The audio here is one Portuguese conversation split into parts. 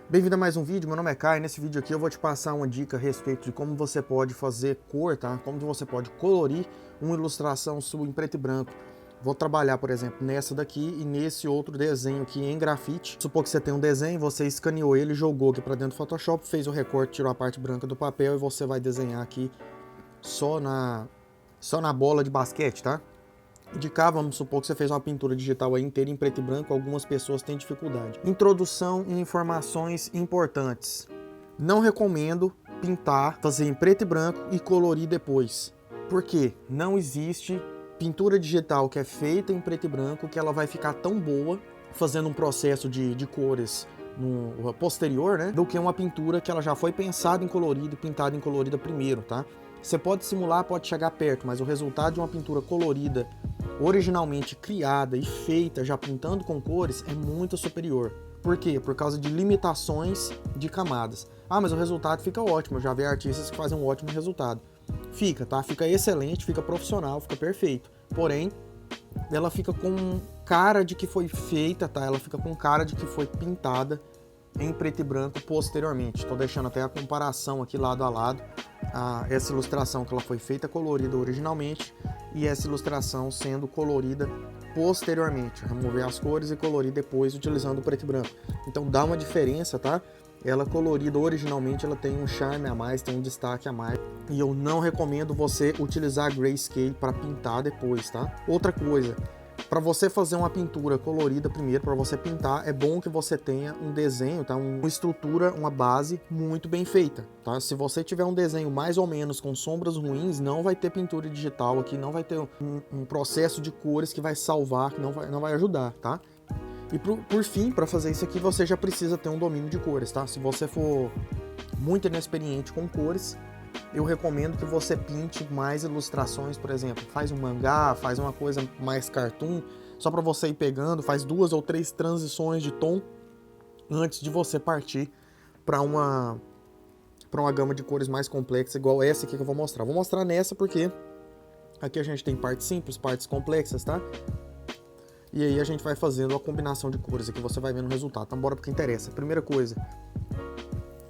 Bem-vindo a mais um vídeo, meu nome é Caio. Nesse vídeo aqui eu vou te passar uma dica a respeito de como você pode fazer cor, tá? Como você pode colorir uma ilustração sua em preto e branco. Vou trabalhar, por exemplo, nessa daqui e nesse outro desenho aqui em grafite. Supor que você tem um desenho, você escaneou ele, jogou aqui para dentro do Photoshop, fez o recorte, tirou a parte branca do papel e você vai desenhar aqui só na bola de basquete, tá? De cá, vamos supor que você fez uma pintura digital aí inteira em preto e branco, algumas pessoas têm dificuldade. Introdução e informações importantes. Não recomendo pintar, fazer em preto e branco e colorir depois. Por quê? Não existe pintura digital que é feita em preto e branco que ela vai ficar tão boa fazendo um processo de cores no posterior, né? Do que uma pintura que ela já foi pensada em colorido e pintada em colorida primeiro, tá? Você pode simular, pode chegar perto, mas o resultado de uma pintura colorida originalmente criada e feita já pintando com cores é muito superior. Por quê? Por causa de limitações de camadas. Ah, mas o resultado fica ótimo, eu já vi artistas que fazem um ótimo resultado. Fica, tá? Fica excelente, fica profissional, fica perfeito. Porém, ela fica com cara de que foi feita, tá? Ela fica com cara de que foi pintada em preto e branco posteriormente. Estou deixando até a comparação aqui lado a lado. Essa ilustração que ela foi feita colorida originalmente e essa ilustração sendo colorida posteriormente. Remover as cores e colorir depois utilizando o preto e branco. Então dá uma diferença, tá? Ela colorida originalmente, ela tem um charme a mais, tem um destaque a mais. E eu não recomendo você utilizar grayscale para pintar depois, tá? Outra coisa, para você fazer uma pintura colorida primeiro, para você pintar, é bom que você tenha um desenho, tá? Uma estrutura, uma base muito bem feita, tá? Se você tiver um desenho mais ou menos com sombras ruins, não vai ter pintura digital aqui, não vai ter um processo de cores que vai salvar, que não vai ajudar, tá? E por fim, para fazer isso aqui, você já precisa ter um domínio de cores, tá? Se você for muito inexperiente com cores, eu recomendo que você pinte mais ilustrações, por exemplo, faz um mangá, faz uma coisa mais cartoon, só para você ir pegando, faz 2 ou 3 transições de tom antes de você partir para uma gama de cores mais complexa, igual essa aqui que eu vou mostrar. Vou mostrar nessa porque aqui a gente tem partes simples, partes complexas, tá? E aí a gente vai fazendo a combinação de cores aqui, você vai vendo o resultado. Então bora pro que interessa. Primeira coisa,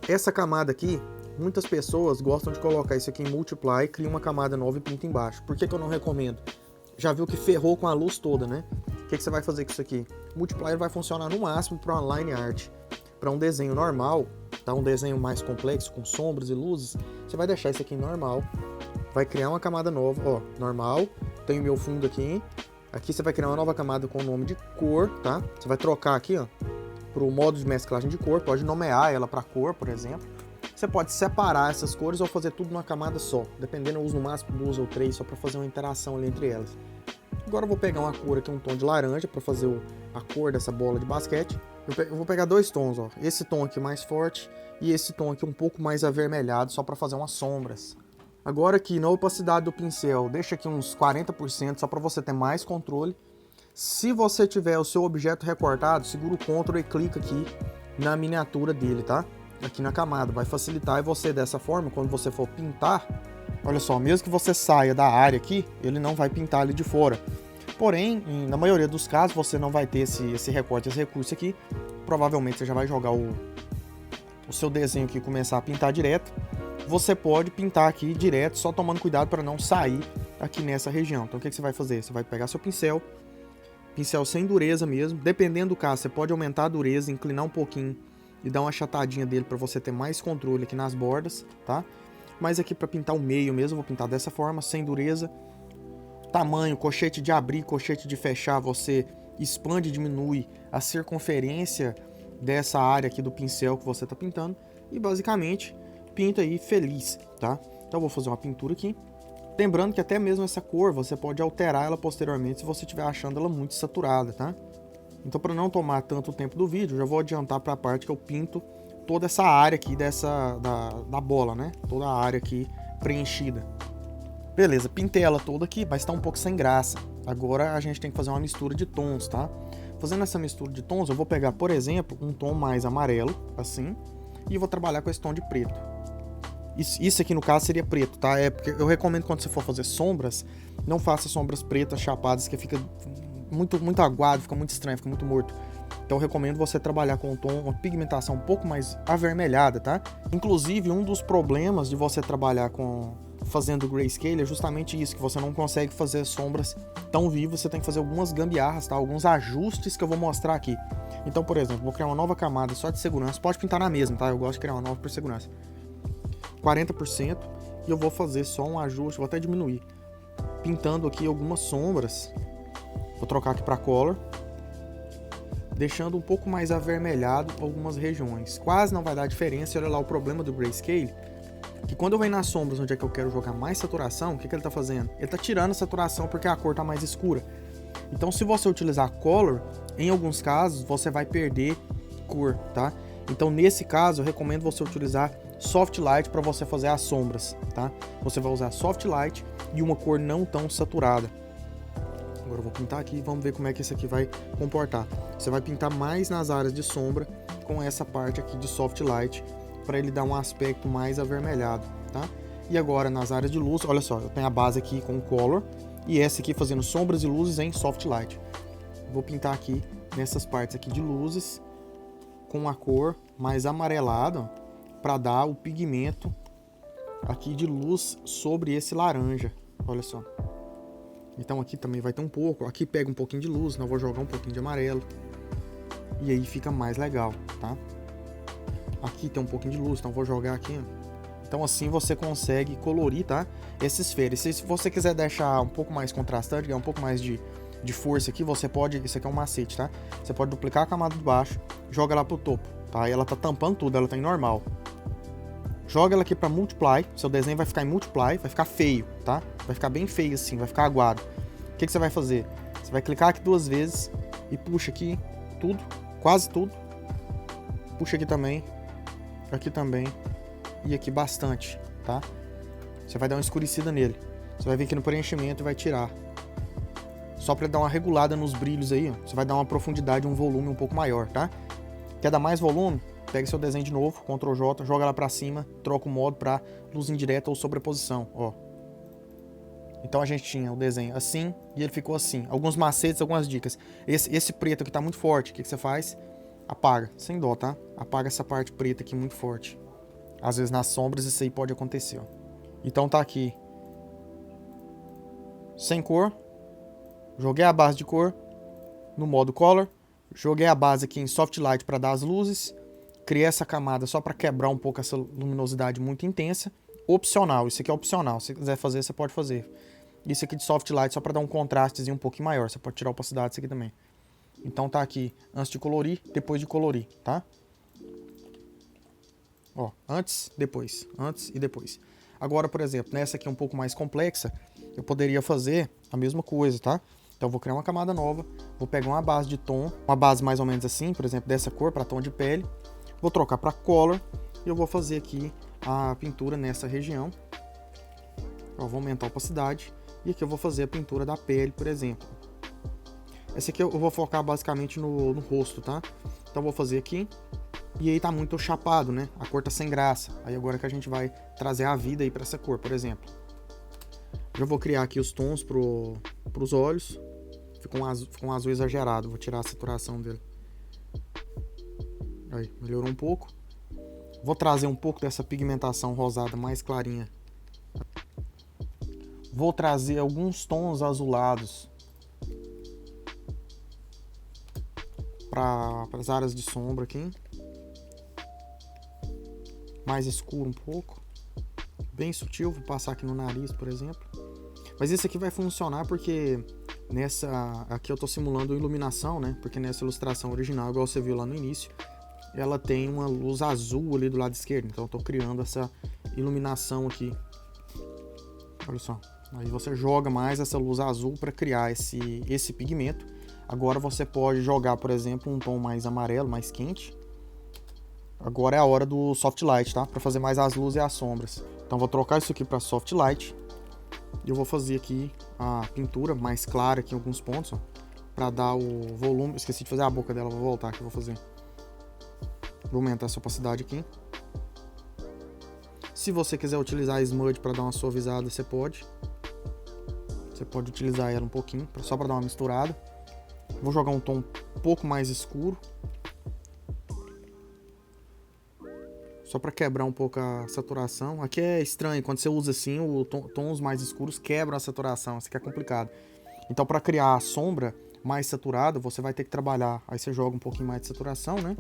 essa camada aqui, muitas pessoas gostam de colocar isso aqui em Multiply, cria uma camada nova e pinta embaixo. Por que eu não recomendo? Já viu que ferrou com a luz toda, né? O que você vai fazer com isso aqui? Multiply vai funcionar no máximo para uma line art. Para um desenho normal, tá? Um desenho mais complexo, com sombras e luzes, você vai deixar isso aqui em normal. Vai criar uma camada nova, ó, normal. Tem o meu fundo aqui. Aqui você vai criar uma nova camada com o nome de cor, tá? Você vai trocar aqui, ó, para o modo de mesclagem de cor. Pode nomear ela para cor, por exemplo. Você pode separar essas cores ou fazer tudo numa camada só. Dependendo, eu uso no máximo 2 ou 3 só para fazer uma interação ali entre elas. Agora eu vou pegar uma cor aqui, um tom de laranja, para fazer a cor dessa bola de basquete. Eu vou pegar 2 tons, ó. Esse tom aqui mais forte e esse tom aqui um pouco mais avermelhado, só para fazer umas sombras. Agora aqui na opacidade do pincel, deixa aqui uns 40%, só para você ter mais controle. Se você tiver o seu objeto recortado, segura o Ctrl e clica aqui na miniatura dele, tá? Aqui na camada, vai facilitar. E você dessa forma, quando você for pintar, olha só, mesmo que você saia da área aqui, ele não vai pintar ali de fora. Porém, na maioria dos casos, você não vai ter esse recorte, esse recurso aqui. Provavelmente você já vai jogar o seu desenho aqui e começar a pintar direto. Você pode pintar aqui direto, só tomando cuidado para não sair aqui nessa região. Então o que você vai fazer? Você vai pegar seu pincel sem dureza mesmo. Dependendo do caso, você pode aumentar a dureza, inclinar um pouquinho e dar uma achatadinha dele para você ter mais controle aqui nas bordas, tá? Mas aqui para pintar o meio mesmo, eu vou pintar dessa forma, sem dureza. Tamanho, colchete de abrir, colchete de fechar, você expande e diminui a circunferência dessa área aqui do pincel que você está pintando. E basicamente pinta aí feliz, tá? Então eu vou fazer uma pintura aqui. Lembrando que até mesmo essa cor você pode alterar ela posteriormente se você estiver achando ela muito saturada, tá? Então para não tomar tanto tempo do vídeo, já vou adiantar para a parte que eu pinto toda essa área aqui da bola, né? Toda a área aqui preenchida. Beleza, pintei ela toda aqui, mas tá um pouco sem graça. Agora a gente tem que fazer uma mistura de tons, tá? Fazendo essa mistura de tons, eu vou pegar, por exemplo, um tom mais amarelo, assim, e vou trabalhar com esse tom de preto. Isso aqui no caso seria preto, tá? É porque eu recomendo quando você for fazer sombras, não faça sombras pretas chapadas, que fica muito aguado, fica muito estranho, fica muito morto. Então eu recomendo você trabalhar com um tom, uma pigmentação um pouco mais avermelhada, tá? Inclusive, um dos problemas de você trabalhar fazendo grayscale é justamente isso, que você não consegue fazer sombras tão vivas, você tem que fazer algumas gambiarras, tá? Alguns ajustes que eu vou mostrar aqui. Então, por exemplo, vou criar uma nova camada só de segurança, pode pintar na mesma, tá? Eu gosto de criar uma nova por segurança. 40%, e eu vou fazer só um ajuste, vou até diminuir, pintando aqui algumas sombras. Vou trocar aqui para color, deixando um pouco mais avermelhado algumas regiões. Quase não vai dar diferença. Olha lá o problema do grayscale, que quando eu venho nas sombras onde é que eu quero jogar mais saturação, o que ele está fazendo? Ele está tirando a saturação porque a cor está mais escura. Então, se você utilizar color, em alguns casos você vai perder cor, tá? Então, nesse caso, eu recomendo você utilizar soft light para você fazer as sombras, tá? Você vai usar soft light e uma cor não tão saturada. Agora eu vou pintar aqui e vamos ver como é que isso aqui vai comportar. Você vai pintar mais nas áreas de sombra com essa parte aqui de soft light, para ele dar um aspecto mais avermelhado, tá? E agora nas áreas de luz, olha só, eu tenho a base aqui com color e essa aqui fazendo sombras e luzes em soft light. Vou pintar aqui nessas partes aqui de luzes com a cor mais amarelada, para dar o pigmento aqui de luz sobre esse laranja, olha só. Então aqui também vai ter um pouco, aqui pega um pouquinho de luz, eu vou jogar um pouquinho de amarelo, e aí fica mais legal, tá? Aqui tem um pouquinho de luz, então vou jogar aqui, ó. Então assim você consegue colorir, tá? Essa esfera. E se você quiser deixar um pouco mais contrastante, ganhar um pouco mais de força aqui, você pode, isso aqui é um macete, tá? Você pode duplicar a camada de baixo, joga ela pro topo, tá? E ela tá tampando tudo, ela tá em normal. Joga ela aqui para multiply, seu desenho vai ficar em multiply, vai ficar feio, tá? Vai ficar bem feio assim, vai ficar aguado. O que você vai fazer? Você vai clicar aqui 2 vezes e puxa aqui tudo, quase tudo. Puxa aqui também e aqui bastante, tá? Você vai dar uma escurecida nele. Você vai vir aqui no preenchimento e vai tirar. Só para dar uma regulada nos brilhos aí, ó. Você vai dar uma profundidade, um volume um pouco maior, tá? Quer dar mais volume? Pega seu desenho de novo, Ctrl J, joga lá pra cima, troca o modo pra luz indireta ou sobreposição, ó. Então a gente tinha o desenho assim e ele ficou assim. Alguns macetes, algumas dicas. Esse preto aqui tá muito forte, o que você faz? Apaga, sem dó, tá? Apaga essa parte preta aqui muito forte. Às vezes nas sombras isso aí pode acontecer, ó. Então tá aqui sem cor. Joguei a base de cor no modo color. Joguei a base aqui em soft light para dar as luzes. Criei essa camada só para quebrar um pouco essa luminosidade muito intensa. Opcional, isso aqui é opcional. Se você quiser fazer, você pode fazer. Isso aqui de soft light só para dar um contrastezinho um pouquinho maior. Você pode tirar a opacidade disso aqui também. Então tá aqui antes de colorir, depois de colorir, tá? Ó, antes, depois. Antes e depois. Agora, por exemplo, nessa aqui um pouco mais complexa, eu poderia fazer a mesma coisa, tá? Então eu vou criar uma camada nova, vou pegar uma base de tom, uma base mais ou menos assim, por exemplo, dessa cor para tom de pele. Vou trocar para color e eu vou fazer aqui a pintura nessa região. Eu vou aumentar a opacidade e aqui eu vou fazer a pintura da pele, por exemplo. Essa aqui eu vou focar basicamente no rosto, tá? Então eu vou fazer aqui. E aí tá muito chapado, né? A cor tá sem graça. Aí agora que a gente vai trazer a vida aí para essa cor, por exemplo. Já vou criar aqui os tons pros olhos. Ficou um azul exagerado. Vou tirar a saturação dele. Aí, melhorou um pouco. Vou trazer um pouco dessa pigmentação rosada mais clarinha. Vou trazer alguns tons azulados para as áreas de sombra aqui. Mais escuro um pouco. Bem sutil. Vou passar aqui no nariz, por exemplo. Mas esse aqui vai funcionar porque nessa... Aqui eu estou simulando iluminação, né? Porque nessa ilustração original, igual você viu lá no início, ela tem uma luz azul ali do lado esquerdo. Então eu estou criando essa iluminação aqui. Olha só. Aí você joga mais essa luz azul para criar esse pigmento. Agora você pode jogar, por exemplo, um tom mais amarelo, mais quente. Agora é a hora do soft light, tá? Para fazer mais as luzes e as sombras. Então vou trocar isso aqui para soft light. E eu vou fazer aqui a pintura mais clara aqui em alguns pontos, ó, para dar o volume. Esqueci de fazer a boca dela, vou voltar aqui, vou fazer. Vou aumentar essa opacidade aqui. Se você quiser utilizar a smudge para dar uma suavizada, você pode. Você pode utilizar ela um pouquinho, só para dar uma misturada. Vou jogar um tom pouco mais escuro. Só para quebrar um pouco a saturação. Aqui é estranho, quando você usa assim, tons mais escuros quebram a saturação, isso aqui é complicado. Então para criar a sombra mais saturada, você vai ter que trabalhar. Aí você joga um pouquinho mais de saturação, né?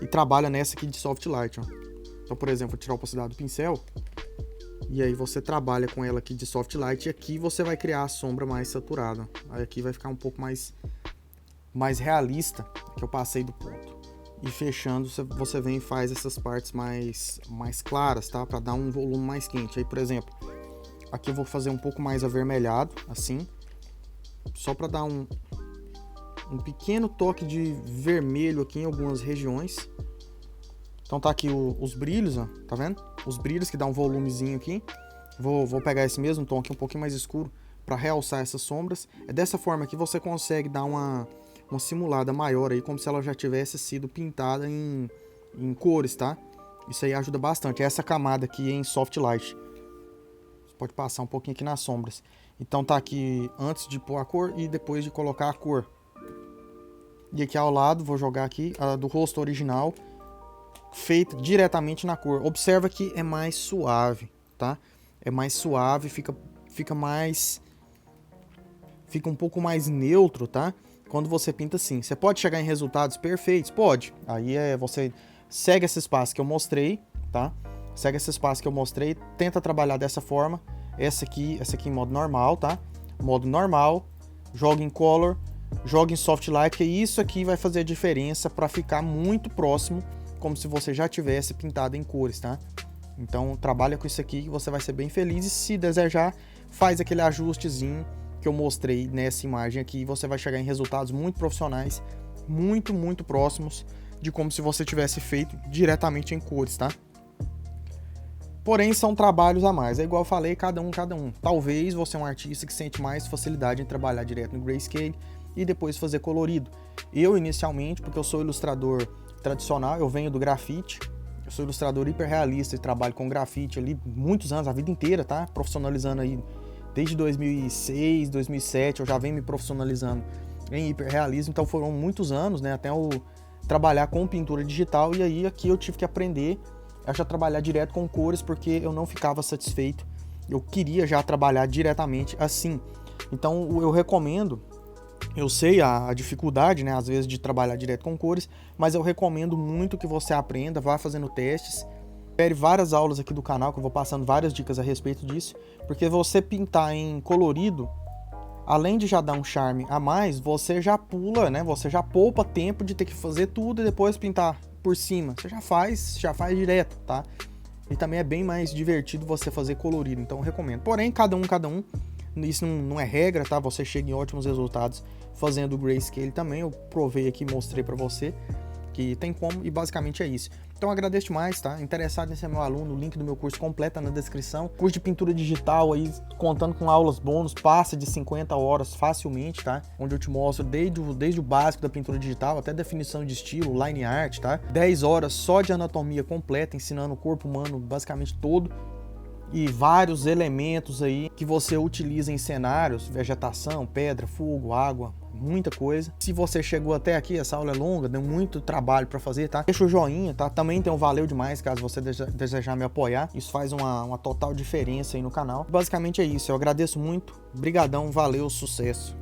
E trabalha nessa aqui de soft light, ó. Então, por exemplo, vou tirar a opacidade do pincel. E aí você trabalha com ela aqui de soft light. E aqui você vai criar a sombra mais saturada. Aí aqui vai ficar um pouco mais realista, que eu passei do ponto. E fechando, você vem e faz essas partes mais claras, tá? Para dar um volume mais quente. Aí, por exemplo, aqui eu vou fazer um pouco mais avermelhado, assim. Só para dar um pequeno toque de vermelho aqui em algumas regiões. Então tá aqui os brilhos, ó, tá vendo? Os brilhos que dá um volumezinho aqui. Vou pegar esse mesmo tom aqui um pouquinho mais escuro para realçar essas sombras. É dessa forma que você consegue dar uma simulada maior aí, como se ela já tivesse sido pintada em cores, tá? Isso aí ajuda bastante. Essa camada aqui em soft light. Você pode passar um pouquinho aqui nas sombras. Então tá aqui antes de pôr a cor e depois de colocar a cor. E aqui ao lado, vou jogar aqui a do rosto original, feita diretamente na cor. Observa que é mais suave, tá? É mais suave, fica um pouco mais neutro, tá? Quando você pinta assim. Você pode chegar em resultados perfeitos? Pode. Aí você segue esse passo que eu mostrei, tá? Segue esse passo que eu mostrei, tenta trabalhar dessa forma. Essa aqui em modo normal, tá? Modo normal, joga em color, joga em soft light, que isso aqui vai fazer a diferença para ficar muito próximo, como se você já tivesse pintado em cores, tá? Então trabalha com isso aqui que você vai ser bem feliz, e se desejar, faz aquele ajustezinho que eu mostrei nessa imagem aqui, e você vai chegar em resultados muito profissionais, muito próximos de como se você tivesse feito diretamente em cores, tá? Porém, são trabalhos a mais. É igual eu falei, cada um. Talvez você é um artista que sente mais facilidade em trabalhar direto no grayscale e depois fazer colorido. Eu, inicialmente, porque eu sou ilustrador tradicional, eu venho do grafite. Eu sou ilustrador hiperrealista e trabalho com grafite ali muitos anos, a vida inteira, tá? Profissionalizando aí desde 2006, 2007, eu já venho me profissionalizando em hiperrealismo. Então foram muitos anos, né? Até eu trabalhar com pintura digital, e aí aqui eu tive que aprender a já trabalhar direto com cores, porque eu não ficava satisfeito. Eu queria já trabalhar diretamente assim. Então eu recomendo, eu sei a dificuldade, né, às vezes, de trabalhar direto com cores, mas eu recomendo muito que você aprenda, vá fazendo testes. Espere várias aulas aqui do canal, que eu vou passando várias dicas a respeito disso, porque você pintar em colorido, além de já dar um charme a mais, você já pula, né, você já poupa tempo de ter que fazer tudo e depois pintar por cima. Você já faz direto, tá? E também é bem mais divertido você fazer colorido, então eu recomendo. Porém, cada um, isso não é regra, tá? Você chega em ótimos resultados fazendo grayscale também. Eu provei aqui, mostrei pra você que tem como, e basicamente é isso. Então agradeço demais, tá? Interessado em ser meu aluno, o link do meu curso completo na descrição. Curso de pintura digital aí, contando com aulas bônus, passa de 50 horas facilmente, tá? Onde eu te mostro desde o básico da pintura digital até definição de estilo, line art, tá? 10 horas só de anatomia completa, ensinando o corpo humano basicamente todo. E vários elementos aí que você utiliza em cenários, vegetação, pedra, fogo, água, muita coisa. Se você chegou até aqui, essa aula é longa, deu muito trabalho para fazer, tá? Deixa o joinha, tá? Também tem um valeu demais caso você desejar me apoiar. Isso faz uma total diferença aí no canal. Basicamente é isso, eu agradeço muito. Brigadão, valeu, sucesso.